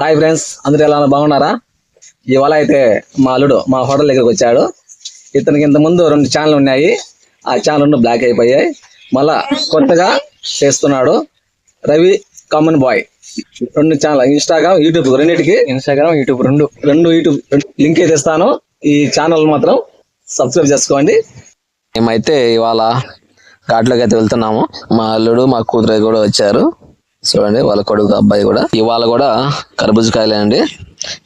Hi friends, అందరూ ఎలా బాగున్నారా? ఇవాళ అయితే మా అల్లుడు మా హోటల్ దగ్గరికి వచ్చాడు. ఇతనికి ఇంతకుముందు 2 ఛానల్ ఉన్నాయి. ఆ ఛానల్ బ్లాక్ అయిపోయాయి. మళ్ళా కొత్తగా చేస్తున్నాడు. Ravi common boy 2 channel, Instagram, YouTube, రెండింటికి రెండు యూట్యూబ్ లింక్ అయితే ఇస్తాను. ఈ ఛానల్ మాత్రం సబ్స్క్రైబ్ చేసుకోండి. మేమైతే ఇవాళ ఘాట్లోకి అయితే వెళ్తున్నాము. మా అల్లుడు మా కూతురు కూడా వచ్చారు. చూడండి, వాళ్ళ కొడుకు అబ్బాయి కూడా. ఇవాళ కూడా కర్బూజకాయలే అండి.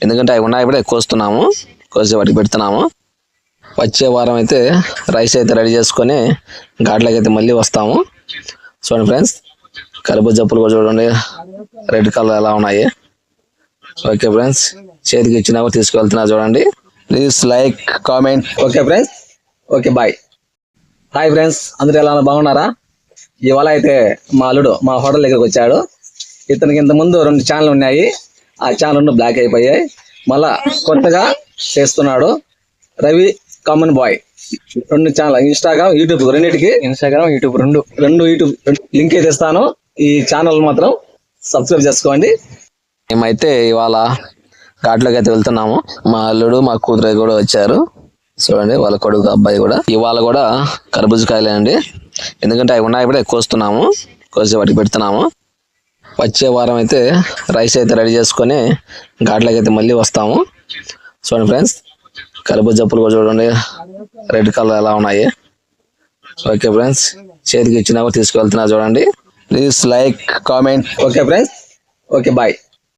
ఎందుకంటే అవి ఉన్నాయి, కూడా కోస్తున్నాము, కోసి వాటికి పెడుతున్నాము. వచ్చే వారం అయితే రైస్ అయితే రెడీ చేసుకొని ఘాట్లోకి అయితే మళ్ళీ వస్తాము. చూడండి ఫ్రెండ్స్, కర్బూజ చెప్పులు కూడా చూడండి, రెడ్ కలర్ ఎలా ఉన్నాయి. ఓకే ఫ్రెండ్స్, చేతికి ఇచ్చినా కూడా తీసుకువెళ్తున్నా చూడండి. Please like, comment. Okay friends, okay bye. Hi friends, అందరూ ఎలా బాగున్నారా? ఇవాళ అయితే మా అల్లుడు మా హోటల్ దగ్గరికి వచ్చాడు. ఇతనికి ఇంతకుముందు 2 ఛానల్ ఉన్నాయి. ఆ ఛానల్ బ్లాక్ అయిపోయాయి. మళ్ళా కొత్తగా చేస్తున్నాడు. Ravi common boy 2 channel, Instagram, YouTube, రెండింటికి రెండు యూట్యూబ్ లింక్ అయితే ఇస్తాను. ఈ ఛానల్ మాత్రం సబ్స్క్రైబ్ చేసుకోండి. మేమైతే ఇవాళ ఘాట్లోకి అయితే వెళ్తున్నాము. మా అల్లుడు మా కూతురు కూడా వచ్చారు. చూడండి, వాళ్ళ కొడుకు అబ్బాయి కూడా. ఇవాళ కూడా కర్బూజకాయలే అండి. ఎందుకంటే అవి ఉన్నాయి, కూడా కోస్తున్నాము, కోసి వాటికి పెడుతున్నాము. వచ్చే వారం అయితే రైస్ అయితే రెడీ చేసుకొని ఘాట్లోకి అయితే మళ్ళీ వస్తాము. చూడండి ఫ్రెండ్స్, కర్బూజ చెప్పులు కూడా చూడండి, రెడ్ కలర్ ఎలా ఉన్నాయి. ఓకే ఫ్రెండ్స్, చేతికి ఇచ్చినా కూడా తీసుకువెళ్తున్నా చూడండి. Please like, comment. Okay friends, okay bye.